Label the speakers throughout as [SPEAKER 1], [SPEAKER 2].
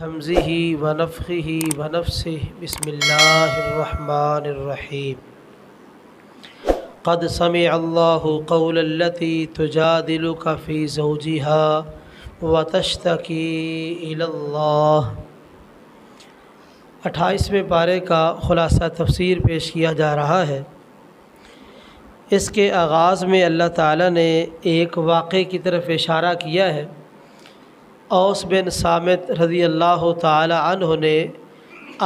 [SPEAKER 1] حمزه ونفخه ونفسه بسم الله الرحمن الرحيم قد سمع الله قول التي تجادلك في زوجها وتشتكي إلى الله۔ 28ویں پارے کا خلاصہ تفسیر پیش کیا جا رہا ہے۔ اس کے آغاز میں اللہ تعالیٰ نے ایک واقعے کی طرف اشارہ کیا ہے۔ اوس بن صامت رضی اللہ تعالی عنہ نے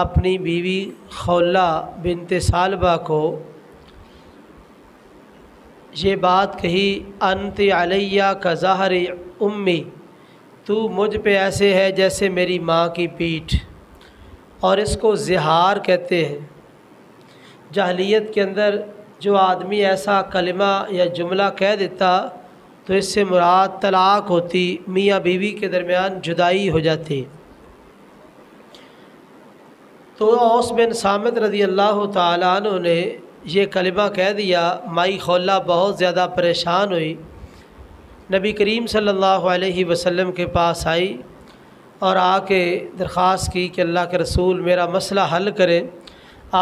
[SPEAKER 1] اپنی بیوی خولہ بنت ثعلبہ کو یہ بات کہی، انت علیہ کظہر امی، تو مجھ پہ ایسے ہے جیسے میری ماں کی پیٹھ، اور اس کو زہار کہتے ہیں۔ جاہلیت کے اندر جو آدمی ایسا کلمہ یا جملہ کہہ دیتا تو اس سے مراد طلاق ہوتی، میاں بیوی کے درمیان جدائی ہو جاتی۔ تو اوس بن صامت رضی اللہ تعالیٰ عنہ نے یہ کلمہ کہہ دیا۔ مائی خولہ بہت زیادہ پریشان ہوئی، نبی کریم صلی اللہ علیہ وسلم کے پاس آئی اور آ کے درخواست کی کہ اللہ کے رسول میرا مسئلہ حل کرے۔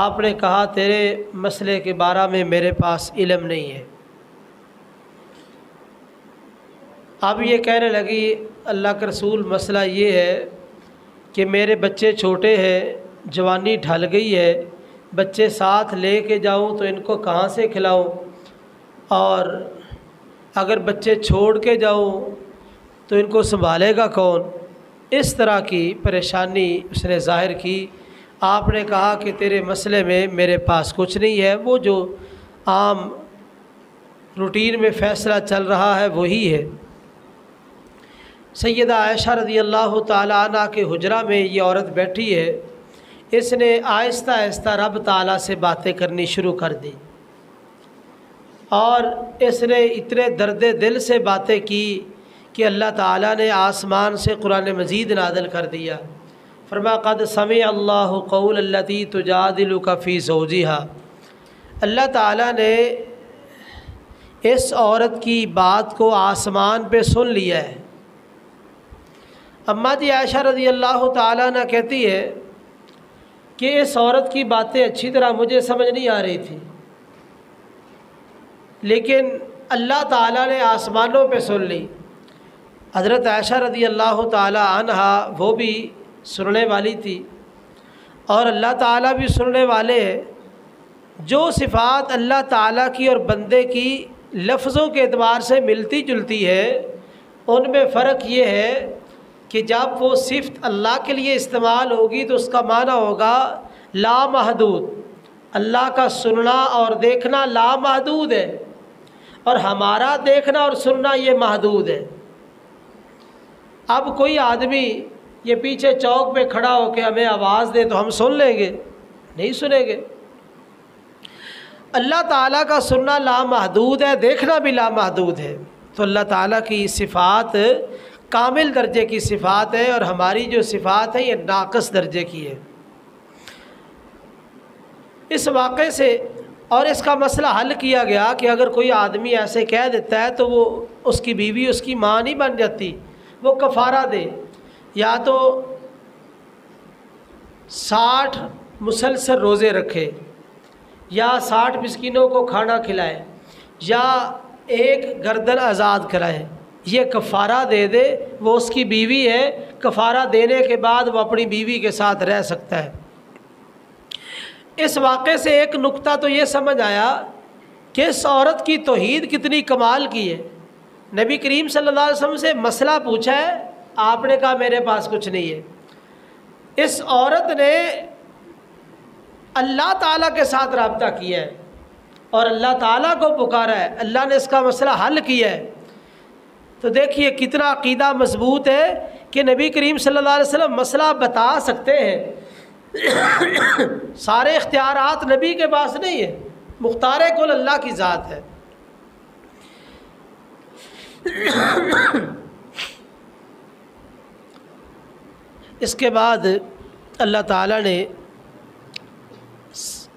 [SPEAKER 1] آپ نے کہا تیرے مسئلے کے بارے میں میرے پاس علم نہیں ہے۔ اب یہ کہنے لگی اللہ کے رسول مسئلہ یہ ہے کہ میرے بچے چھوٹے ہیں، جوانی ڈھل گئی ہے، بچے ساتھ لے کے جاؤں تو ان کو کہاں سے کھلاؤں، اور اگر بچے چھوڑ کے جاؤں تو ان کو سنبھالے گا کون۔ اس طرح کی پریشانی اس نے ظاہر کی۔ آپ نے کہا کہ تیرے مسئلے میں میرے پاس کچھ نہیں ہے، وہ جو عام روٹین میں فیصلہ چل رہا ہے وہی ہے۔ سیدہ عائشہ رضی اللہ تعالیٰ عنہ کے حجرہ میں یہ عورت بیٹھی ہے۔ اس نے آہستہ آہستہ رب تعالیٰ سے باتیں کرنی شروع کر دی، اور اس نے اتنے درد دل سے باتیں کی کہ اللہ تعالیٰ نے آسمان سے قرآن مجید نازل کر دیا۔ فرمایا قد سمع اللہ قول التی تجادلک فی زوجہا، اللہ تعالیٰ نے اس عورت کی بات کو آسمان پہ سن لیا ہے۔ اماں جی عائشہ رضی اللہ تعالیٰ عنہ کہتی ہے کہ اس عورت کی باتیں اچھی طرح مجھے سمجھ نہیں آ رہی تھی، لیکن اللہ تعالیٰ نے آسمانوں پہ سن لی۔ حضرت عائشہ رضی اللہ تعالی عنہ وہ بھی سننے والی تھی، اور اللہ تعالیٰ بھی سننے والے ہیں۔ جو صفات اللہ تعالیٰ کی اور بندے کی لفظوں کے اعتبار سے ملتی جلتی ہے، ان میں فرق یہ ہے کہ جب وہ صفت اللہ کے لیے استعمال ہوگی تو اس کا معنی ہوگا لامحدود۔ اللہ کا سننا اور دیکھنا لامحدود ہے، اور ہمارا دیکھنا اور سننا یہ محدود ہے۔ اب کوئی آدمی یہ پیچھے چوک پہ کھڑا ہو کے ہمیں آواز دے تو ہم سن لیں گے؟ نہیں سنیں گے۔ اللہ تعالیٰ کا سننا لامحدود ہے، دیکھنا بھی لامحدود ہے۔ تو اللہ تعالیٰ کی صفات کامل درجے کی صفات ہے، اور ہماری جو صفات ہے یہ ناقص درجے کی ہے۔ اس واقعے سے اور اس کا مسئلہ حل کیا گیا کہ اگر کوئی آدمی ایسے کہہ دیتا ہے تو وہ اس کی بیوی اس کی ماں نہیں بن جاتی، وہ کفارہ دے، یا تو 60 مسلسل روزے رکھے، یا 60 مسکینوں کو کھانا کھلائے، یا ایک گردن آزاد کرائے، یہ کفارہ دے دے۔ وہ اس کی بیوی ہے، کفارہ دینے کے بعد وہ اپنی بیوی کے ساتھ رہ سکتا ہے۔ اس واقعے سے ایک نقطہ تو یہ سمجھ آیا کہ اس عورت کی توحید کتنی کمال کی ہے۔ نبی کریم صلی اللہ علیہ وسلم سے مسئلہ پوچھا ہے، آپ نے کہا میرے پاس کچھ نہیں ہے۔ اس عورت نے اللہ تعالیٰ کے ساتھ رابطہ کیا ہے اور اللہ تعالیٰ کو پکارا ہے، اللہ نے اس کا مسئلہ حل کیا ہے۔ تو دیکھیے کتنا عقیدہ مضبوط ہے کہ نبی کریم صلی اللہ علیہ وسلم مسئلہ بتا سکتے ہیں۔ سارے اختیارات نبی کے پاس نہیں ہیں، مختار کل اللہ کی ذات ہے۔ اس کے بعد اللہ تعالیٰ نے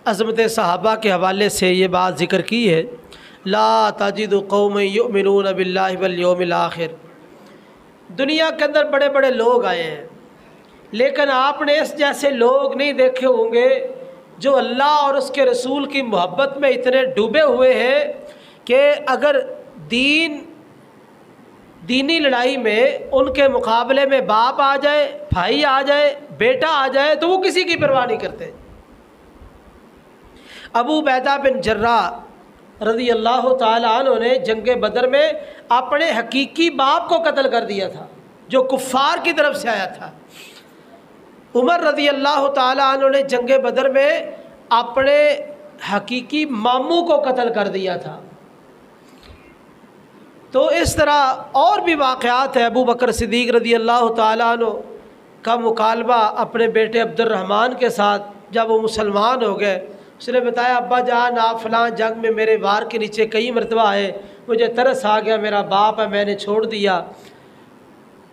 [SPEAKER 1] عظمت صحابہ کے حوالے سے یہ بات ذکر کی ہے، لا تجد قوم یؤمنون باللہ والیوم الآخر۔ دنیا کے اندر بڑے بڑے لوگ آئے ہیں، لیکن آپ نے اس جیسے لوگ نہیں دیکھے ہوں گے جو اللہ اور اس کے رسول کی محبت میں اتنے ڈوبے ہوئے ہیں کہ اگر دینی لڑائی میں ان کے مقابلے میں باپ آ جائے، بھائی آ جائے، بیٹا آ جائے تو وہ کسی کی پرواہ نہیں کرتے۔ ابو عبیدہ بن جراح رضی اللہ تعالی عنہ نے جنگ بدر میں اپنے حقیقی باپ کو قتل کر دیا تھا جو کفار کی طرف سے آیا تھا۔ عمر رضی اللہ تعالی عنہ نے جنگ بدر میں اپنے حقیقی ماموں کو قتل کر دیا تھا۔ تو اس طرح اور بھی واقعات ہیں۔ ابو بکر صدیق رضی اللہ تعالی عنہ کا مکالمہ اپنے بیٹے عبد الرحمن کے ساتھ جب وہ مسلمان ہو گئے، اس نے بتایا ابا جان آپ فلاں جنگ میں میرے وار کے نیچے کئی مرتبہ آئے، مجھے ترس آ گیا، میرا باپ ہے میں نے چھوڑ دیا۔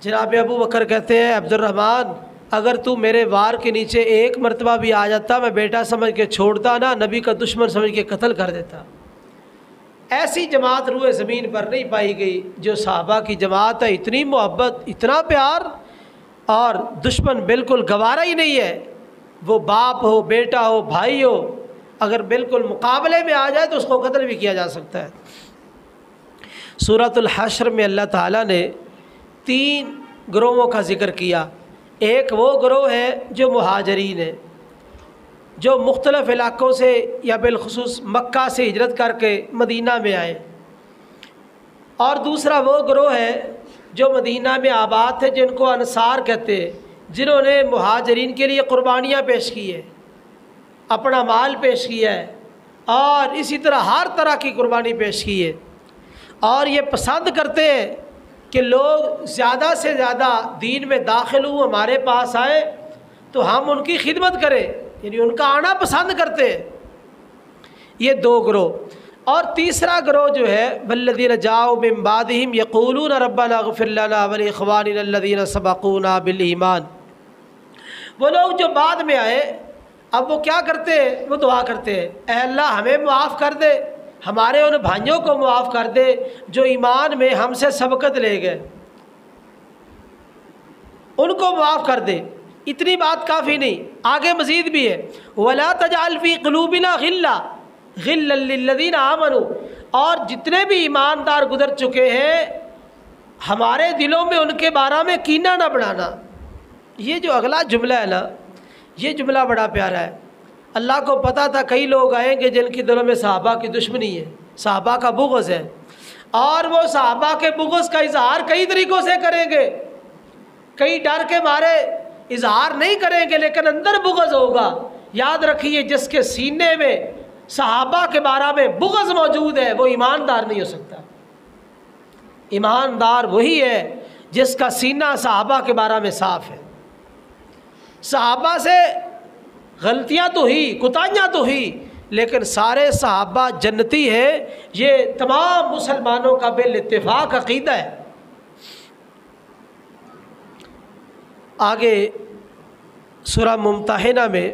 [SPEAKER 1] جناب ابو بکر کہتے ہیں عبد الرحمن اگر تو میرے وار کے نیچے ایک مرتبہ بھی آ جاتا میں بیٹا سمجھ کے چھوڑتا نا، نبی کا دشمن سمجھ کے قتل کر دیتا۔ ایسی جماعت روئے زمین پر نہیں پائی گئی جو صحابہ کی جماعت ہے، اتنی محبت، اتنا پیار، اور دشمن بالکل گوارا ہی نہیں ہے، وہ باپ ہو، بیٹا ہو، بھائی ہو، اگر بالکل مقابلے میں آ جائے تو اس کو قتل بھی کیا جا سکتا ہے۔ سورۃ الحشر میں اللہ تعالیٰ نے 3 گروہوں کا ذکر کیا۔ ایک وہ گروہ ہے جو مہاجرین ہے، جو مختلف علاقوں سے یا بالخصوص مکہ سے ہجرت کر کے مدینہ میں آئے، اور دوسرا وہ گروہ ہے جو مدینہ میں آباد تھے جن کو انصار کہتے ہیں، جنہوں نے مہاجرین کے لیے قربانیاں پیش کی ہے، اپنا مال پیش کیا ہے، اور اسی طرح ہر طرح کی قربانی پیش کی ہے، اور یہ پسند کرتے ہیں کہ لوگ زیادہ سے زیادہ دین میں داخل ہوں، ہمارے پاس آئے تو ہم ان کی خدمت کریں، یعنی ان کا آنا پسند کرتے ہیں۔ یہ 2 گروہ، اور تیسرا گروہ جو ہے والذین جاؤوا من بعدہم یقولون ربنا اغفر لنا ولاخواننا الذین سبقونا بالایمان، وہ لوگ جو بعد میں آئے اب وہ کیا کرتے ہیں؟ وہ دعا کرتے ہیں اے اللہ ہمیں معاف کر دے، ہمارے ان بھائیوں کو معاف کر دے جو ایمان میں ہم سے سبقت لے گئے، ان کو معاف کر دے۔ اتنی بات کافی نہیں، آگے مزید بھی ہے وَلَا تَجْعَلْ فِي قُلُوبِنَا غِلًّا لِّلَّذِينَ آمَنُوا، اور جتنے بھی ایماندار گزر چکے ہیں ہمارے دلوں میں ان کے بارے میں کینہ نہ بڑھانا۔ یہ جو اگلا جملہ ہے نا، یہ جملہ بڑا پیارا ہے۔ اللہ کو پتہ تھا کئی لوگ آئیں گے جن کی دلوں میں صحابہ کی دشمنی ہے، صحابہ کا بغض ہے، اور وہ صحابہ کے بغض کا اظہار کئی طریقوں سے کریں گے، کئی ڈر کے مارے اظہار نہیں کریں گے لیکن اندر بغض ہوگا۔ یاد رکھیے جس کے سینے میں صحابہ کے بارے میں بغض موجود ہے وہ ایماندار نہیں ہو سکتا۔ ایماندار وہی ہے جس کا سینہ صحابہ کے بارے میں صاف ہے۔ صحابہ سے غلطیاں تو ہی، کوتاہیاں تو ہی، لیکن سارے صحابہ جنتی ہیں، یہ تمام مسلمانوں کا بالاتفاق عقیدہ ہے۔ آگے سورہ ممتحنہ میں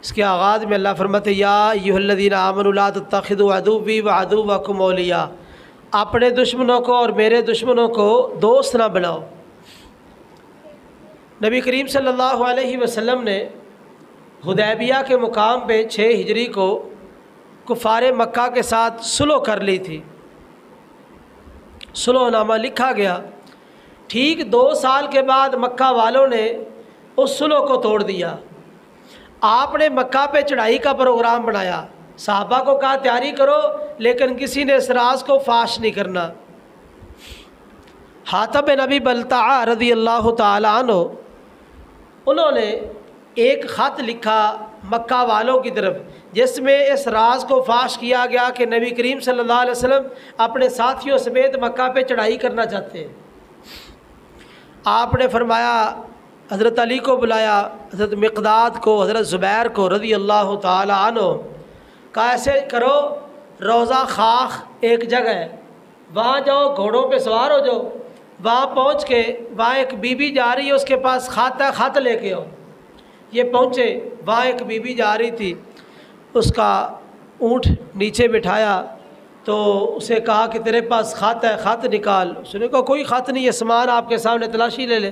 [SPEAKER 1] اس کے آغاز میں اللہ فرماتے یا ایھا الذین آمنوا لا تتخذوا عدوی وعدوکم اولیاء، اپنے دشمنوں کو اور میرے دشمنوں کو دوست نہ بناؤ۔ نبی کریم صلی اللہ علیہ وسلم نے حدیبیہ کے مقام پہ 6 ہجری کو کفار مکہ کے ساتھ صلح کر لی تھی، صلح نامہ لکھا گیا۔ ٹھیک 2 سال کے بعد مکہ والوں نے اس صلح کو توڑ دیا۔ آپ نے مکہ پہ چڑھائی کا پروگرام بنایا، صحابہ کو کہا تیاری کرو، لیکن کسی نے اس راز کو فاش نہیں کرنا۔ حاتب بن ابی بلتعہ رضی اللہ تعالی عنہ، انہوں نے ایک خط لکھا مکہ والوں کی طرف جس میں اس راز کو فاش کیا گیا کہ نبی کریم صلی اللہ علیہ وسلم اپنے ساتھیوں سمیت مکہ پہ چڑھائی کرنا چاہتے ہیں۔ آپ نے فرمایا، حضرت علی کو بلایا، حضرت مقداد کو، حضرت زبیر کو رضی اللہ تعالی عنہ، کہا ایسے کرو، روضہ خاخ ایک جگہ ہے، وہاں جاؤ، گھوڑوں پہ سوار ہو جاؤ، وہاں پہنچ کے وہاں ایک بی بی جا رہی ہے، اس کے پاس خط ہے، خط لے کے آؤ۔ یہ پہنچے، وہاں ایک بی بی جا رہی تھی، اس کا اونٹ نیچے بٹھایا تو اسے کہا کہ تیرے پاس خط ہے، خط نکال۔ اس نے کہا کوئی خط نہیں ہے، سامان آپ کے سامنے، تلاشی لے لے۔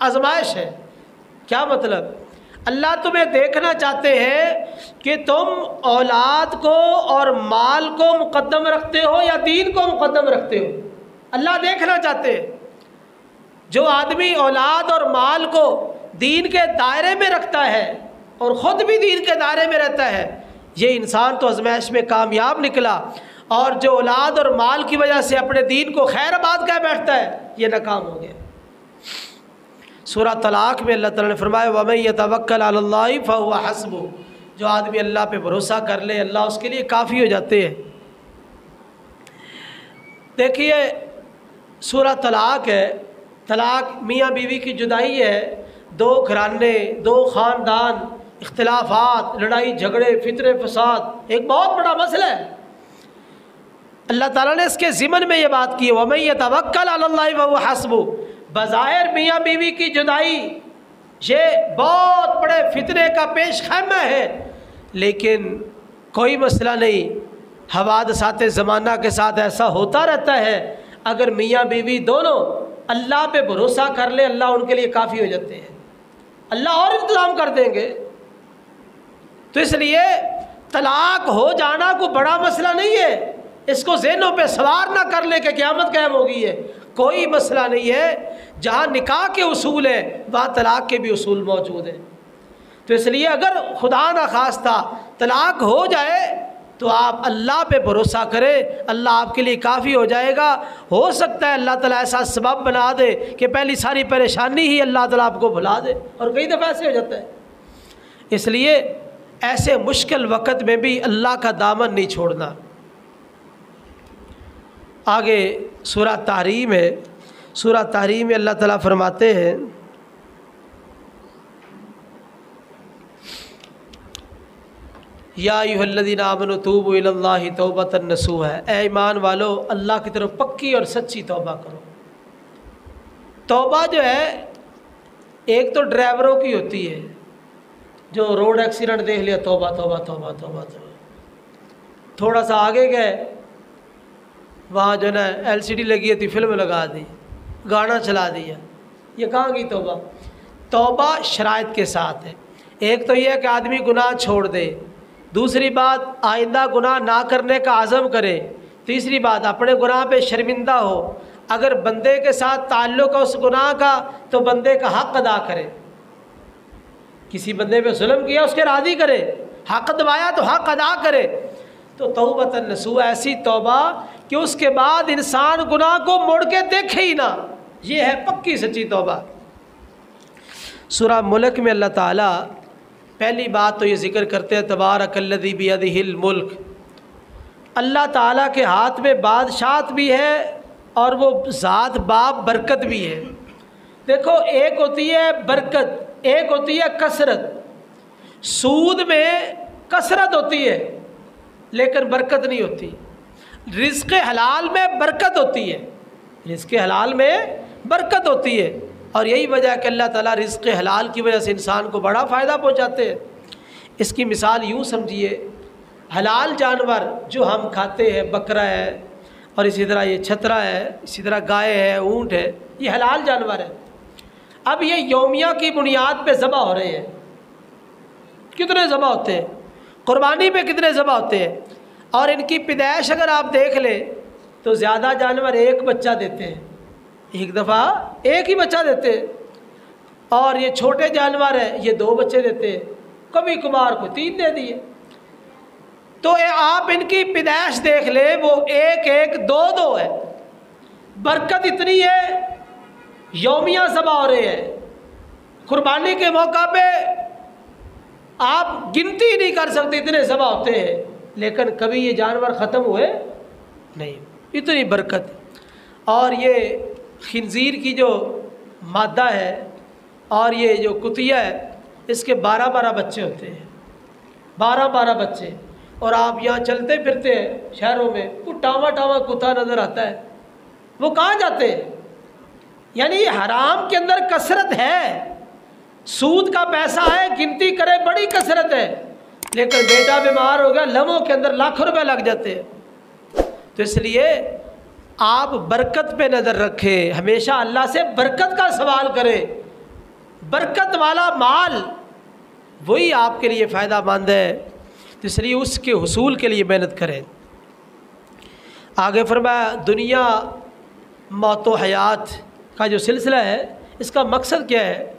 [SPEAKER 1] آزمائش ہے۔ کیا مطلب؟ اللہ تمہیں دیکھنا چاہتے ہیں کہ تم اولاد کو اور مال کو مقدم رکھتے ہو یا دین کو مقدم رکھتے ہو۔ اللہ دیکھنا چاہتے ہیں جو آدمی اولاد اور مال کو دین کے دائرے میں رکھتا ہے اور خود بھی دین کے دائرے میں رہتا ہے، یہ انسان تو آزمائش میں کامیاب نکلا، اور جو اولاد اور مال کی وجہ سے اپنے دین کو خیر آباد کہہ بیٹھتا ہے یہ ناکام ہو گیا۔ سورہ طلاق میں اللہ تعالیٰ نے فرمایا وَمَن يَتَوَكَّلْ عَلَى اللَّهِ فَهُوَ حَسْبُهُ، جو آدمی اللہ پہ بھروسہ کر لے اللہ اس کے لیے کافی ہو جاتے ہیں۔ دیکھیے سورہ طلاق ہے، طلاق میاں بیوی کی جدائی ہے، دو گھرانے، دو خاندان، اختلافات، لڑائی جھگڑے، فتنے فساد، ایک بہت بڑا مسئلہ ہے۔ اللہ تعالیٰ نے اس کے ضمن میں یہ بات کی وَمَن يَتَوَكَّلْ عَلَى اللَّهِ فَهُوَ حَسْبُهُ۔ بظاہر میاں بیوی کی جدائی یہ بہت بڑے فتنے کا پیش خیمہ ہے، لیکن کوئی مسئلہ نہیں، حوادثات زمانہ کے ساتھ ایسا ہوتا رہتا ہے۔ اگر میاں بیوی دونوں اللہ پہ بھروسہ کر لے اللہ ان کے لیے کافی ہو جاتے ہیں، اللہ اور انتظام کر دیں گے۔ تو اس لیے طلاق ہو جانا کوئی بڑا مسئلہ نہیں ہے، اس کو ذہنوں پہ سوار نہ کر لے کہ قیامت قائم ہوگی ہے، کوئی مسئلہ نہیں ہے۔ جہاں نکاح کے اصول ہیں وہاں طلاق کے بھی اصول موجود ہیں۔ تو اس لیے اگر خدا نخواستہ طلاق ہو جائے تو آپ اللہ پہ بھروسہ کریں، اللہ آپ کے لیے کافی ہو جائے گا۔ ہو سکتا ہے اللہ تعالیٰ ایسا سبب بنا دے کہ پہلی ساری پریشانی ہی اللہ تعالیٰ آپ کو بھلا دے، اور کئی دفعہ ایسے ہو جاتا ہے۔ اس لیے ایسے مشکل وقت میں بھی اللہ کا دامن نہیں چھوڑنا۔ آگے سورہ تحریم ہے، سورہ تحریم میں اللہ تعالیٰ فرماتے ہیں یا ایھا الذین آمنوا توبوا الی اللہ توبۃ نصوحا، اے ایمان والو اللہ کی طرف پکی اور سچی توبہ کرو۔ توبہ جو ہے ایک تو ڈرائیوروں کی ہوتی ہے، جو روڈ ایکسیڈنٹ دیکھ لیا توبہ توبہ توبہ توبہ توبہ، تھوڑا سا آگے گئے وہاں جو ہے نا LCD لگی تھی فلم لگا دی، گانا چلا دیا، یہ کہاں کی توبہ؟ توبہ شرائط کے ساتھ ہے۔ ایک تو یہ ہے کہ آدمی گناہ چھوڑ دے، دوسری بات آئندہ گناہ نہ کرنے کا عزم کرے، تیسری بات اپنے گناہ پہ شرمندہ ہو، اگر بندے کے ساتھ تعلق ہے اس گناہ کا تو بندے کا حق ادا کرے، کسی بندے پہ ظلم کیا اس کے راضی کرے، حق دبایا تو حق ادا کرے۔ تو توبۃ نصوحا ایسی توبہ کہ اس کے بعد انسان گناہ کو مڑ کے دیکھے ہی نہ، یہ ہے پکی سچی توبہ۔ سورہ ملک میں اللہ تعالیٰ پہلی بات تو یہ ذکر کرتے ہیں تبارک الذی بیدہ الملک، اللہ تعالیٰ کے ہاتھ میں بادشاہت بھی ہے اور وہ ذات باب برکت بھی ہے۔ دیکھو ایک ہوتی ہے برکت، ایک ہوتی ہے کثرت۔ سود میں کثرت ہوتی ہے لیکن برکت نہیں ہوتی، رزق حلال میں برکت ہوتی ہے، رزق حلال میں برکت ہوتی ہے، اور یہی وجہ ہے کہ اللہ تعالیٰ رزق حلال کی وجہ سے انسان کو بڑا فائدہ پہنچاتے ہیں۔ اس کی مثال یوں سمجھیے، حلال جانور جو ہم کھاتے ہیں، بکرا ہے اور اسی طرح یہ چھترا ہے، اسی طرح گائے ہے، اونٹ ہے، یہ حلال جانور ہے۔ اب یہ یومیہ کی بنیاد پہ ذبح ہو رہے ہیں، کتنے ذبح ہوتے ہیں، قربانی پہ کتنے ذبح ہوتے ہیں، اور ان کی پیدائش اگر آپ دیکھ لیں تو زیادہ جانور ایک بچہ دیتے ہیں، ایک دفعہ ایک ہی بچہ دیتے ہیں، اور یہ چھوٹے جانور ہیں یہ 2 بچے دیتے ہیں، کبھی کبھار کو 3 دے دیے۔ تو آپ ان کی پیدائش دیکھ لیں، وہ 1 1 2 2 ہے، برکت اتنی ہے، یومیہ ذبح ہو رہے ہیں، قربانی کے موقع پہ آپ گنتی نہیں کر سکتے اتنے ذبح ہوتے ہیں، لیکن کبھی یہ جانور ختم ہوئے نہیں، اتنی برکت۔ اور یہ خنزیر کی جو مادہ ہے اور یہ جو کتیا ہے اس کے 12 بچے ہوتے ہیں، 12 بچے، اور آپ یہاں چلتے پھرتے ہیں شہروں میں، کوئی ٹاوا کتا نظر آتا ہے، وہ کہاں جاتے ہیں؟ یعنی یہ حرام کے اندر کثرت ہے، سود کا پیسہ ہے، گنتی کرے بڑی کثرت ہے، لیکن بیٹا بیمار ہو گیا لمحوں کے اندر لاکھوں روپے لگ جاتے ہیں۔ تو اس لیے آپ برکت پہ نظر رکھیں، ہمیشہ اللہ سے برکت کا سوال کریں، برکت والا مال وہی آپ کے لیے فائدہ مند ہے، تو اس لیے اس کے حصول کے لیے محنت کریں۔ آگے فرمایا دنیا موت و حیات کا جو سلسلہ ہے اس کا مقصد کیا ہے؟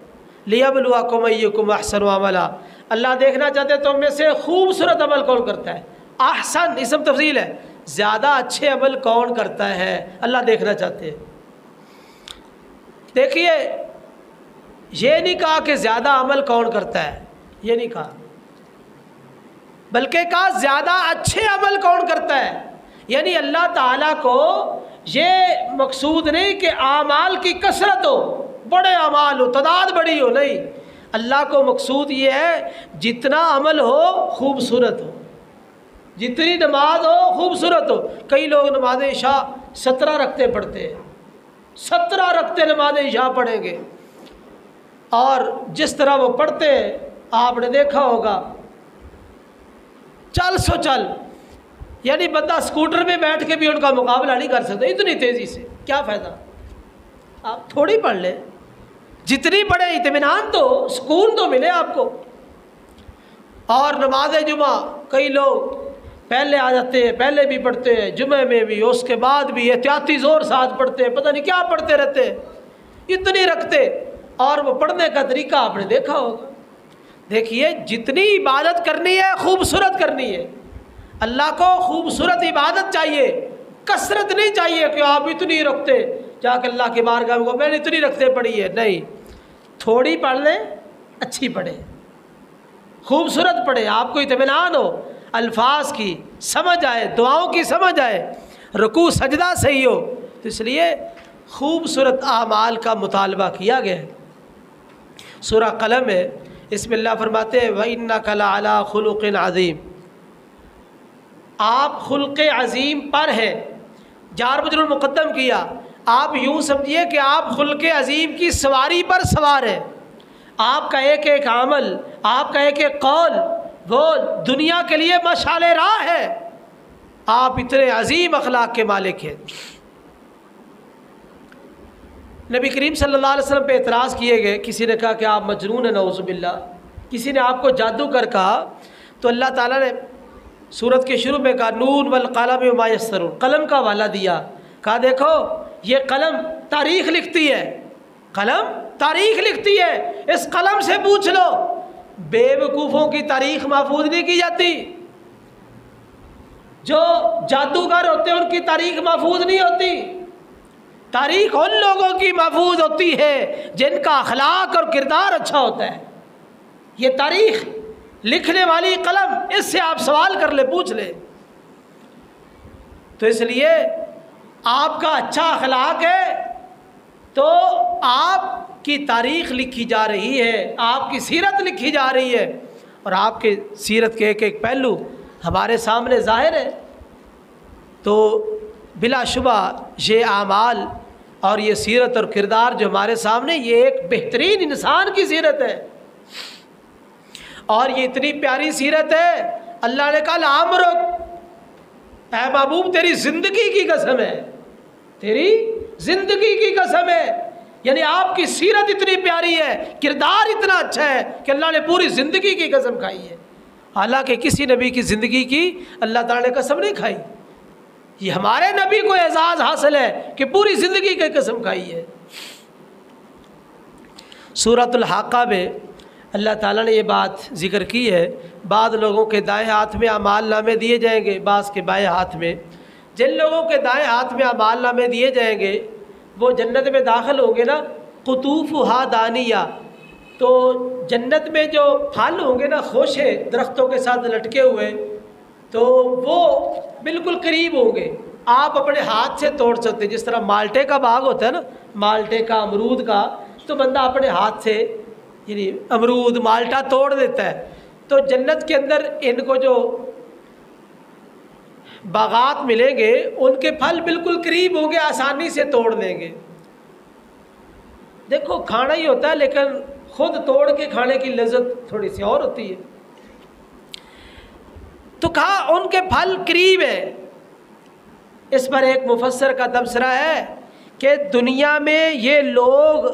[SPEAKER 1] لِيَبْلُوَكُمْ أَيُّكُمْ أَحْسَنُ عَمَلًا، اللہ دیکھنا چاہتے ہیں تم میں سے خوبصورت عمل کون کرتا ہے۔ احسن اسم تفضیل ہے، زیادہ اچھے عمل کون کرتا ہے، اللہ دیکھنا چاہتے ہیں۔ دیکھیے یہ نہیں کہا کہ زیادہ عمل کون کرتا ہے، یہ نہیں کہا، بلکہ کہا زیادہ اچھے عمل کون کرتا ہے۔ یعنی اللہ تعالیٰ کو یہ مقصود نہیں کہ اعمال کی کثرت ہو، بڑے اعمال ہو، تعداد بڑی ہو، نہیں، اللہ کو مقصود یہ ہے جتنا عمل ہو خوبصورت ہو، جتنی نماز ہو خوبصورت ہو۔ کئی لوگ نماز عشاء 17 رکعتیں پڑھتے ہیں، 17 رکعتیں نماز عشاء پڑھیں گے، اور جس طرح وہ پڑھتے ہیں آپ نے دیکھا ہوگا چل سو چل، یعنی بندہ سکوٹر میں بیٹھ کے بھی ان کا مقابلہ نہیں کر سکتا اتنی تیزی سے۔ کیا فائدہ؟ آپ تھوڑی پڑھ لیں، جتنی پڑھے اطمینان تو، سکون تو ملے آپ کو۔ اور نماز جمعہ کئی لوگ پہلے آ جاتے ہیں، پہلے بھی پڑھتے ہیں جمعہ میں بھی، اس کے بعد بھی احتیاطی زور ساتھ پڑھتے ہیں، پتہ نہیں کیا پڑھتے رہتے ہیں، اتنی رکھتے، اور وہ پڑھنے کا طریقہ آپ نے دیکھا ہوگا۔ دیکھیے جتنی عبادت کرنی ہے خوبصورت کرنی ہے، اللہ کو خوبصورت عبادت چاہیے، کثرت نہیں چاہیے کہ آپ اتنی رکھتے جا کے اللہ کے بارگاہ میں میں نے اتنی رکھتے پڑھی ہے، نہیں، تھوڑی پڑھ لیں، اچھی پڑھیں، خوبصورت پڑھیں، آپ کو اطمینان ہو، الفاظ کی سمجھ آئے، دعاؤں کی سمجھ آئے، رکوع سجدہ صحیح ہو، تو اس لیے خوبصورت اعمال کا مطالبہ کیا گیا ہے۔ سورہ قلم ہے، اس میں اللہ فرماتے ہیں وَإِنَّكَ لَعَلَىٰ خُلُقٍ عَظِيمٍ، آپ خلق عظیم پر ہیں، جار مجرور مقدم کیا، آپ یوں سمجھیے کہ آپ خلق عظیم کی سواری پر سوار ہیں، آپ کا ایک ایک عمل، آپ کا ایک ایک قول وہ دنیا کے لیے مشعل راہ ہے، آپ اتنے عظیم اخلاق کے مالک ہیں۔ نبی کریم صلی اللہ علیہ وسلم پہ اعتراض کیے گئے، کسی نے کہا کہ آپ مجنون ہیں نعوذ باللہ، کسی نے آپ کو جادو کر کہا، تو اللہ تعالیٰ نے سورت کے شروع میں کہا نون والقلم وما یسطرون، قلم کا حوالہ دیا، کہا دیکھو یہ قلم تاریخ لکھتی ہے، قلم تاریخ لکھتی ہے، اس قلم سے پوچھ لو، بے وقوفوں کی تاریخ محفوظ نہیں کی جاتی، جو جادوگر ہوتے ہیں ان کی تاریخ محفوظ نہیں ہوتی، تاریخ ان لوگوں کی محفوظ ہوتی ہے جن کا اخلاق اور کردار اچھا ہوتا ہے۔ یہ تاریخ لکھنے والی قلم، اس سے آپ سوال کر لیں، پوچھ لیں۔ تو اس لیے آپ کا اچھا اخلاق ہے تو آپ کی تاریخ لکھی جا رہی ہے، آپ کی سیرت لکھی جا رہی ہے، اور آپ کے سیرت کے ایک ایک پہلو ہمارے سامنے ظاہر ہے۔ تو بلا شبہ یہ اعمال اور یہ سیرت اور کردار جو ہمارے سامنے، یہ ایک بہترین انسان کی سیرت ہے، اور یہ اتنی پیاری سیرت ہے، اللہ نے کہا لعمرک، اے محبوب تیری زندگی کی قسم ہے، تیری زندگی کی قسم ہے، یعنی آپ کی سیرت اتنی پیاری ہے، کردار اتنا اچھا ہے کہ اللہ نے پوری زندگی کی قسم کھائی ہے، حالانکہ کسی نبی کی زندگی کی اللہ تعالیٰ نے قسم نہیں کھائی، یہ ہمارے نبی کو اعزاز حاصل ہے کہ پوری زندگی کی قسم کھائی ہے۔ سورۃ الحاقہ میں اللہ تعالیٰ نے یہ بات ذکر کی ہے، بعض لوگوں کے دائیں ہاتھ میں اعمال نامے دیے جائیں گے، بعض کے بائیں ہاتھ میں۔ جن لوگوں کے دائیں ہاتھ میں اعمال نامے دیے جائیں گے وہ جنت میں داخل ہوں گے نا، قطوفہا دانیہ، تو جنت میں جو پھل ہوں گے نا خوشے درختوں کے ساتھ لٹکے ہوئے، تو وہ بالکل قریب ہوں گے، آپ اپنے ہاتھ سے توڑ سکتے ہیں، جس طرح مالٹے کا باغ ہوتا ہے نا، مالٹے کا، امرود کا، تو بندہ اپنے ہاتھ سے یعنی امرود مالٹا توڑ دیتا ہے۔ تو جنت کے اندر ان کو جو باغات ملیں گے ان کے پھل بالکل قریب ہوں گے، آسانی سے توڑ لیں گے۔ دیکھو کھانا ہی ہوتا ہے لیکن خود توڑ کے کھانے کی لذت تھوڑی سی اور ہوتی ہے۔ تو کہا ان کے پھل قریب ہے۔ اس پر ایک مفسر کا تبصرہ ہے کہ دنیا میں یہ لوگ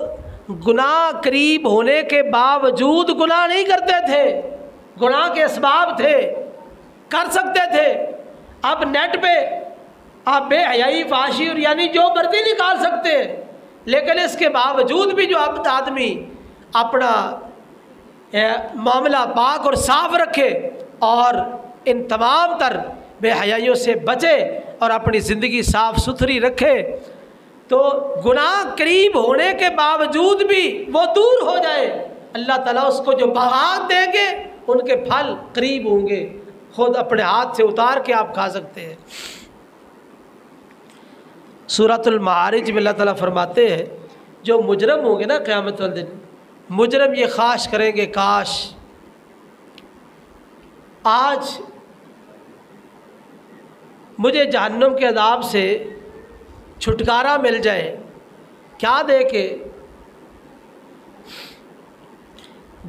[SPEAKER 1] گناہ قریب ہونے کے باوجود گناہ نہیں کرتے تھے، گناہ کے اسباب تھے، کر سکتے تھے۔ اب نیٹ پہ آپ بے حیائی، فحاشی اور یعنی جو مرضی نکال سکتے ہیں، لیکن اس کے باوجود بھی جو اب آدمی اپنا معاملہ پاک اور صاف رکھے اور ان تمام تر بے حیائیوں سے بچے اور اپنی زندگی صاف ستھری رکھے، تو گناہ قریب ہونے کے باوجود بھی وہ دور ہو جائے، اللہ تعالیٰ اس کو جو باغات دیں گے ان کے پھل قریب ہوں گے، خود اپنے ہاتھ سے اتار کے آپ کھا سکتے ہیں۔ سورۃ المعارج میں اللہ تعالیٰ فرماتے ہیں جو مجرم ہوں گے نا قیامت والے دن، مجرم یہ خواہش کریں گے کاش آج مجھے جہنم کے عذاب سے چھٹکارا مل جائے۔ کیا دے کے؟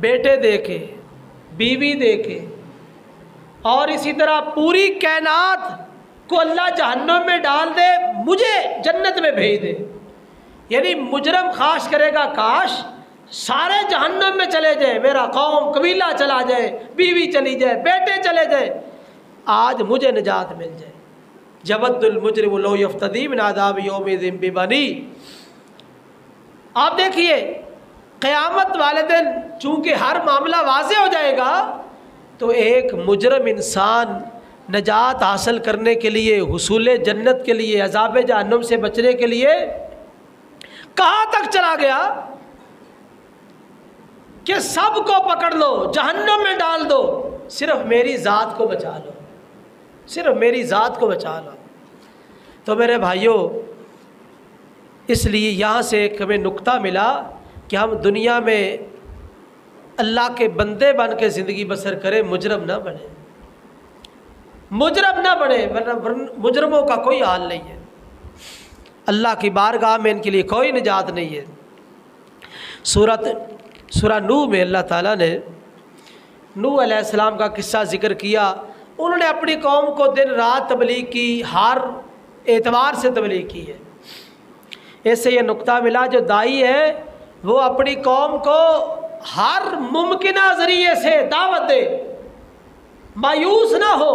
[SPEAKER 1] بیٹے دے کے، بیوی دے کے، اور اسی طرح پوری کائنات کو اللہ جہنم میں ڈال دے، مجھے جنت میں بھیج دے۔ یعنی مجرم خواہش کرے گا کاش سارے جہنم میں چلے جائے، میرا قوم قبیلہ چلا جائے، بیوی چلی جائے، بیٹے چلے جائے، آج مجھے نجات مل جائے۔ یود المجرم لو یفتدی من عذاب یومئذ ببنی۔ آپ دیکھیے قیامت والے دن چونکہ ہر معاملہ واضح ہو جائے گا، تو ایک مجرم انسان نجات حاصل کرنے کے لیے، حصول جنت کے لیے، عذاب جہنم سے بچنے کے لیے کہاں تک چلا گیا کہ سب کو پکڑ لو، جہنم میں ڈال دو، صرف میری ذات کو بچا لو، صرف میری ذات کو بچا لو۔ تو میرے بھائیوں، اس لیے یہاں سے ایک ہمیں نقطہ ملا کہ ہم دنیا میں اللہ کے بندے بن کے زندگی بسر کریں، مجرم نہ بنے، مجرم نہ بنے، ورنہ مجرموں کا کوئی حال نہیں ہے، اللہ کی بارگاہ میں ان کے لیے کوئی نجات نہیں ہے۔ سورہ نوح میں اللہ تعالیٰ نے نوح علیہ السلام کا قصہ ذکر کیا۔ انہوں نے اپنی قوم کو دن رات تبلیغ کی، ہر اعتبار سے تبلیغ کی ہے۔ اس سے یہ نقطہ ملا جو داعی ہے وہ اپنی قوم کو ہر ممکنہ ذریعے سے دعوت دے، مایوس نہ ہو،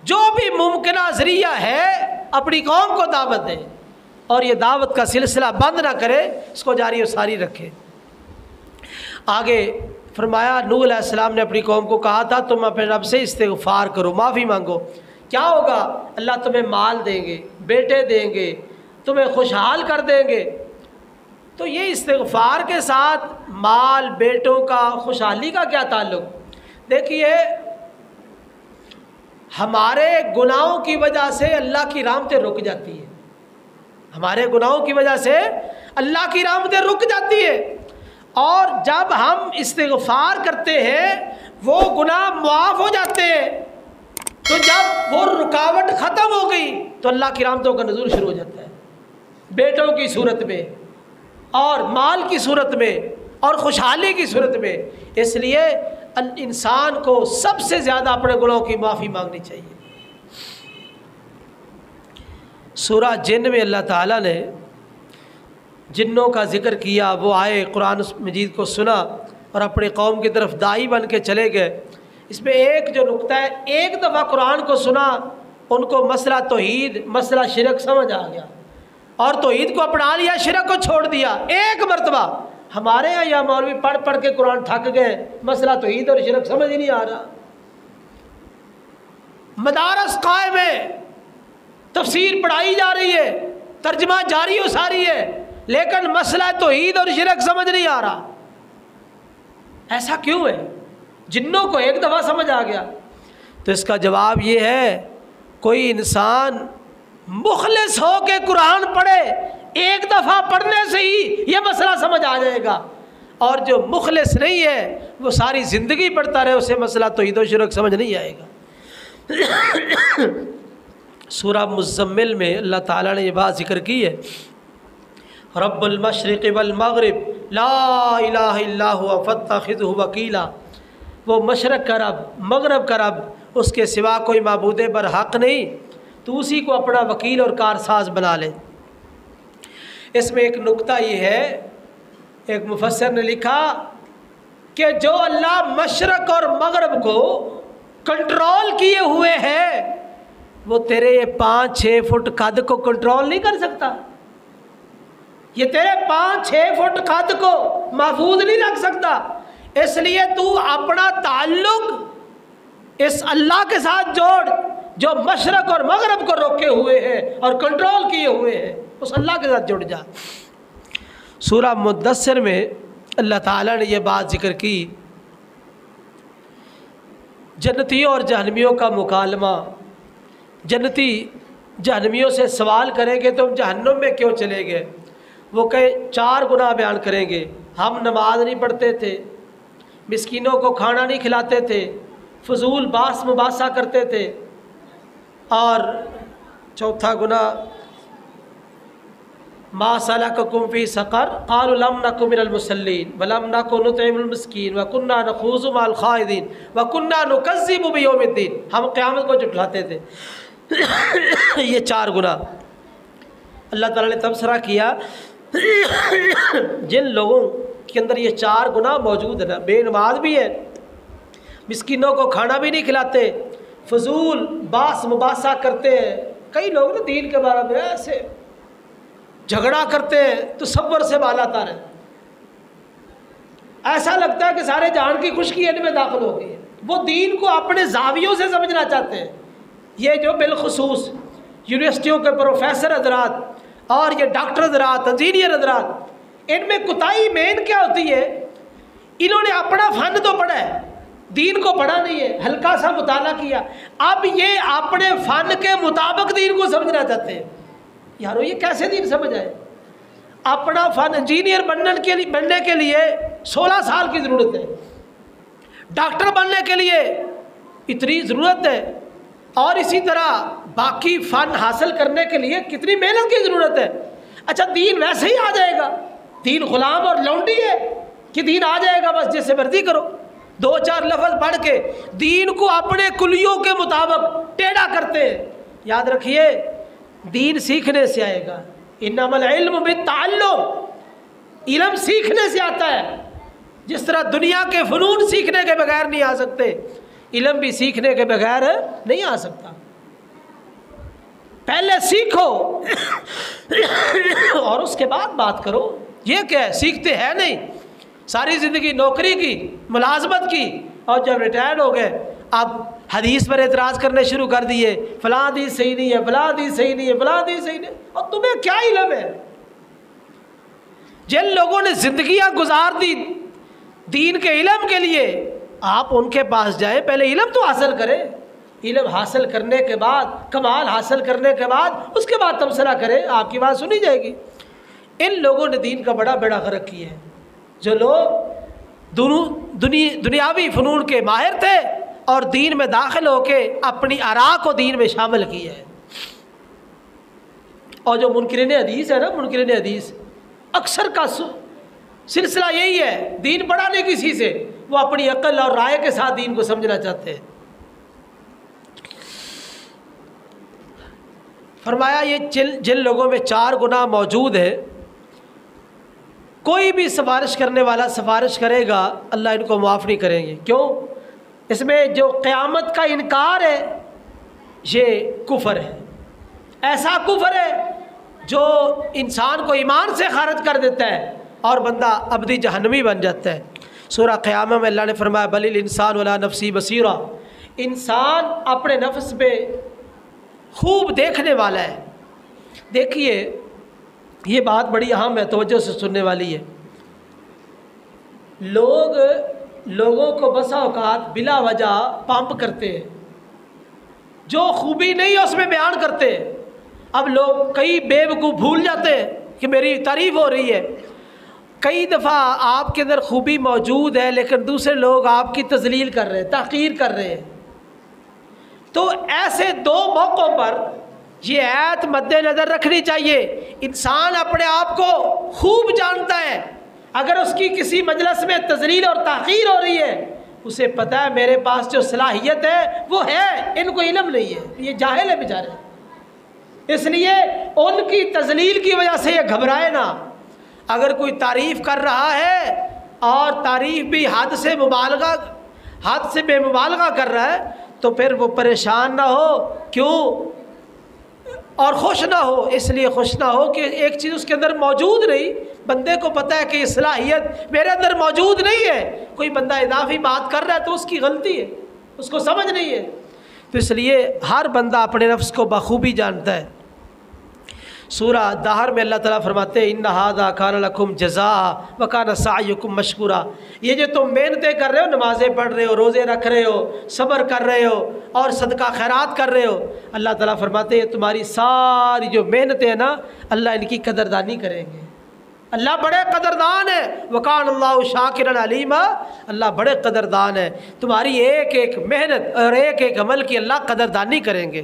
[SPEAKER 1] جو بھی ممکنہ ذریعہ ہے اپنی قوم کو دعوت دے، اور یہ دعوت کا سلسلہ بند نہ کرے، اس کو جاری و ساری رکھے۔ آگے فرمایا نوح علیہ السلام نے اپنی قوم کو کہا تھا تم اپنے رب سے استغفار کرو، معافی مانگو، کیا ہوگا؟ اللہ تمہیں مال دیں گے، بیٹے دیں گے، تمہیں خوشحال کر دیں گے۔ تو یہ استغفار کے ساتھ مال، بیٹوں کا، خوشحالی کا کیا تعلق؟ دیکھیے ہمارے گناہوں کی وجہ سے اللہ کی رحمتیں رک جاتی ہیں، ہمارے گناہوں کی وجہ سے اللہ کی رحمتیں رک جاتی ہے، اور جب ہم استغفار کرتے ہیں وہ گناہ معاف ہو جاتے ہیں۔ تو جب وہ رکاوٹ ختم ہو گئی تو اللہ کی رحمتوں کا نزول شروع ہو جاتا ہے، بیٹوں کی صورت میں اور مال کی صورت میں اور خوشحالی کی صورت میں۔ اس لیے انسان کو سب سے زیادہ اپنے گناہوں کی معافی مانگنی چاہیے۔ سورہ جن میں اللہ تعالیٰ نے جنوں کا ذکر کیا، وہ آئے، قرآن مجید کو سنا اور اپنی قوم کی طرف داعی بن کے چلے گئے۔ اس میں ایک جو نقطہ ہے، ایک دفعہ قرآن کو سنا، ان کو مسئلہ توحید، مسئلہ شرک سمجھ آ گیا اور توحید کو اپنا لیا، شرک کو چھوڑ دیا ایک مرتبہ۔ ہمارے یہاں یا مولوی پڑھ پڑھ کے قرآن تھک گئے، مسئلہ توحید اور شرک سمجھ ہی نہیں آ رہا۔ مدارس قائم ہے، تفسیر پڑھائی جا رہی ہے، ترجمہ جاری و ساری ہے، لیکن مسئلہ توحید اور شرک سمجھ نہیں آ رہا۔ ایسا کیوں ہے؟ جنوں کو ایک دفعہ سمجھ آ گیا۔ تو اس کا جواب یہ ہے، کوئی انسان مخلص ہو کے قرآن پڑھے، ایک دفعہ پڑھنے سے ہی یہ مسئلہ سمجھ آ جائے گا، اور جو مخلص نہیں ہے وہ ساری زندگی پڑھتا رہے، اسے مسئلہ توحید و شرک سمجھ نہیں آئے گا۔ سورہ مزمل میں اللہ تعالیٰ نے یہ بات ذکر کی ہے، رب المشرق والمغرب لا الہ الا هو فاتخذہ وکیلا۔ وہ مشرق کا رب، مغرب کا رب، اس کے سوا کوئی معبود برحق نہیں، تو اسی کو اپنا وکیل اور کارساز بنا لے۔ اس میں ایک نقطہ یہ ہے، ایک مفسر نے لکھا کہ جو اللہ مشرق اور مغرب کو کنٹرول کیے ہوئے ہے وہ تیرے یہ 5-6 فٹ قد کو کنٹرول نہیں کر سکتا، یہ تیرے 5-6 فٹ قد کو محفوظ نہیں رکھ سکتا۔ اس لیے تو اپنا تعلق اس اللہ کے ساتھ جوڑ جو مشرق اور مغرب کو روکے ہوئے ہیں اور کنٹرول کیے ہوئے ہیں، اس اللہ کے ساتھ جڑ جا۔ سورہ مدثر میں اللہ تعالیٰ نے یہ بات ذکر کی، جنتیوں اور جہنمیوں کا مکالمہ۔ جنتی جہنمیوں سے سوال کریں گے تم جہنم میں کیوں چلے گئے؟ وہ کہیں 4 گناہ بیان کریں گے، ہم نماز نہیں پڑھتے تھے، مسکینوں کو کھانا نہیں کھلاتے تھے، فضول باس مباحثہ کرتے تھے، اور چوتھا گناہ ما سلککم فی سقر قالوا لم نک من المصلین ولم نک نطعم المسکین وکنا نخوض مع الخائضین وکنا نکذب بیوم الدین، ہم قیامت کو جھٹلاتے تھے۔ یہ 4 گناہ اللہ تعالیٰ نے تبصرہ کیا، جن لوگوں کے اندر یہ 4 گناہ موجود ہیں نا، بے نماز بھی ہے، مسکینوں کو کھانا بھی نہیں کھلاتے، فضول باس مباحثہ کرتے ہیں، کئی لوگ نا دین کے بارے میں ایسے جھگڑا کرتے ہیں تو صبر سے بالا تر ہے، ایسا لگتا ہے کہ سارے جہان کی خشکی ان میں داخل ہو گئی ہے۔ وہ دین کو اپنے زاویوں سے سمجھنا چاہتے ہیں۔ یہ جو بالخصوص یونیورسٹیوں کے پروفیسر حضرات اور یہ ڈاکٹر حضرات، انجینئر حضرات، ان میں کوتاہی مین کیا ہوتی ہے؟ انہوں نے اپنا فن تو پڑھا ہے، دین کو پڑھا نہیں ہے، ہلکا سا مطالعہ کیا، اب یہ اپنے فن کے مطابق دین کو سمجھنا چاہتے ہیں۔ یارو یہ کیسے دین سمجھ آئے؟ اپنا فن انجینئر بننے کے لیے 16 سال کی ضرورت ہے، ڈاکٹر بننے کے لیے اتنی ضرورت ہے، اور اسی طرح باقی فن حاصل کرنے کے لیے کتنی محنت کی ضرورت ہے۔ اچھا دین ویسے ہی آ جائے گا؟ دین غلام اور لونڈی ہے کہ دین آ جائے گا بس جیسے مرضی کرو؟ 2-4 لفظ پڑھ کے دین کو اپنے کلیوں کے مطابق ٹیڑھا کرتے ہیں۔ یاد رکھیے دین سیکھنے سے آئے گا، انما العلم بالتعلم، علم سیکھنے سے آتا ہے۔ جس طرح دنیا کے فنون سیکھنے کے بغیر نہیں آ سکتے، علم بھی سیکھنے کے بغیر نہیں آ سکتا۔ پہلے سیکھو اور اس کے بعد بات کرو۔ یہ کیا ہے؟ سیکھتے ہیں نہیں، ساری زندگی نوکری کی، ملازمت کی، اور جب ریٹائر ہو گئے اب حدیث پر اعتراض کرنے شروع کر دیے، فلاں حدیث صحیح نہیں ہے، فلاں حدیث صحیح نہیں ہے، فلاں حدیث صحیح نہیں ہے۔ اور تمہیں کیا علم ہے؟ جن لوگوں نے زندگیاں گزار دی دین کے علم کے لیے، آپ ان کے پاس جائیں، پہلے علم تو حاصل کریں، علم حاصل کرنے کے بعد، کمال حاصل کرنے کے بعد اس کے بعد تبصرہ کریں، آپ کی بات سنی جائے گی۔ ان لوگوں نے دین کا بڑا بیڑا غرق کیا ہے، جو لوگ دنیاوی فنون کے ماہر تھے اور دین میں داخل ہو کے اپنی آراء کو دین میں شامل کیا ہے۔ اور جو منکرین حدیث ہے نا، منکرین حدیث اکثر کا سلسلہ یہی ہے، دین پڑھا نہیں کسی سے، وہ اپنی عقل اور رائے کے ساتھ دین کو سمجھنا چاہتے ہیں۔ فرمایا یہ جن لوگوں میں 4 گناہ موجود ہیں، کوئی بھی سفارش کرنے والا سفارش کرے گا اللہ ان کو معاف نہیں کریں گے۔ کیوں؟ اس میں جو قیامت کا انکار ہے یہ کفر ہے، ایسا کفر ہے جو انسان کو ایمان سے خارج کر دیتا ہے اور بندہ ابدی جہنمی بن جاتا ہے۔ سورہ قیامہ میں اللہ نے فرمایا بل الانسان ولا نفسی بصیرہ، انسان اپنے نفس پہ خوب دیکھنے والا ہے۔ دیکھیے یہ بات بڑی اہم ہے، توجہ سے سننے والی ہے۔ لوگوں کو بسا اوقات بلا وجہ پمپ کرتے ہیں، جو خوبی نہیں ہے اس میں بیان کرتے ہیں۔ اب لوگ کئی بیوقوف بھول جاتے ہیں کہ میری تعریف ہو رہی ہے، کئی دفعہ آپ کے اندر خوبی موجود ہے لیکن دوسرے لوگ آپ کی تذلیل کر رہے ہیں، تحقیر کر رہے ہیں۔ تو ایسے 2 موقعوں پر یہ آیت مد نظر رکھنی چاہیے۔ انسان اپنے آپ کو خوب جانتا ہے، اگر اس کی کسی مجلس میں تذلیل اور تحقیر ہو رہی ہے اسے پتہ ہے میرے پاس جو صلاحیت ہے وہ ہے، ان کو علم نہیں ہے، یہ جاہل ہے بیچارے، اس لیے ان کی تذلیل کی وجہ سے یہ گھبرائے نہ۔ اگر کوئی تعریف کر رہا ہے اور تعریف بھی حد سے بے مبالغہ کر رہا ہے تو پھر وہ پریشان نہ ہو، کیوں؟ اور خوش نہ ہو، اس لیے خوش نہ ہو کہ ایک چیز اس کے اندر موجود نہیں، بندے کو پتہ ہے کہ یہ صلاحیت میرے اندر موجود نہیں ہے۔ کوئی بندہ اضافی بات کر رہا ہے تو اس کی غلطی ہے، اس کو سمجھ نہیں ہے۔ تو اس لیے ہر بندہ اپنے نفس کو بخوبی جانتا ہے۔ سورہ دہر میں اللہ تعالیٰ فرماتے ہیں ان ھذا کان لکم جزاء وکان سعیکم مشکورا، یہ جو تم محنتیں کر رہے ہو، نمازیں پڑھ رہے ہو، روزے رکھ رہے ہو، صبر کر رہے ہو اور صدقہ خیرات کر رہے ہو، اللہ تعالیٰ فرماتے ہیں تمہاری ساری جو محنتیں ہیں نا، اللہ ان کی قدردانی کریں گے۔ اللہ بڑے قدردان ہے، وکان اللہ شاکرا علیما، اللہ بڑے قدردان ہے، تمہاری ایک ایک محنت اور ایک ایک عمل کی اللہ قدردانی کریں گے۔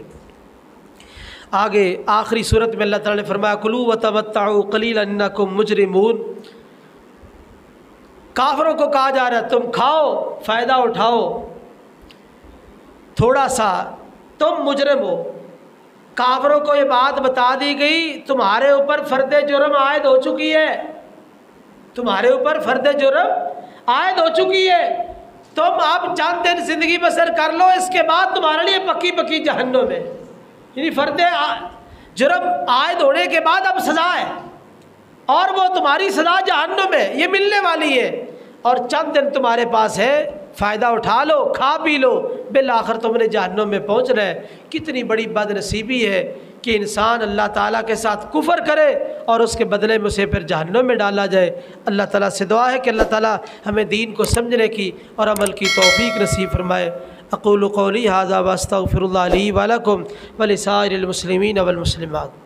[SPEAKER 1] آگے آخری صورت میں اللہ تعالیٰ نے فرمایا کلوا وتمتعوا قلیلا انکم مجرمون، کافروں کو کہا جا رہا ہے تم کھاؤ، فائدہ اٹھاؤ، تھوڑا سا، تم مجرم ہو۔ کافروں کو یہ بات بتا دی گئی تمہارے اوپر فرد جرم عائد ہو چکی ہے، تمہارے اوپر فرد جرم عائد ہو چکی ہے، تم اب چند دن زندگی بسر کر لو، اس کے بعد تمہارے لیے پکی پکی جہنم ہے۔ یعنی فرد جرم عائد ہونے کے بعد اب سزا ہے، اور وہ تمہاری سزا جہنم ہے، یہ ملنے والی ہے، اور چند دن تمہارے پاس ہے، فائدہ اٹھا لو، کھا پی لو، بالآخر تم نے جہنم میں پہنچنا ہے۔ کتنی بڑی بد نصیبی ہے کہ انسان اللہ تعالیٰ کے ساتھ کفر کرے اور اس کے بدلے میں اسے پھر جہنم میں ڈالا جائے۔ اللہ تعالیٰ سے دعا ہے کہ اللہ تعالیٰ ہمیں دین کو سمجھنے کی اور عمل کی توفیق نصیب فرمائے۔ اقول قولی ھذا واستغفر اللہ لی ولکم ولسائر المسلمین والمسلمات۔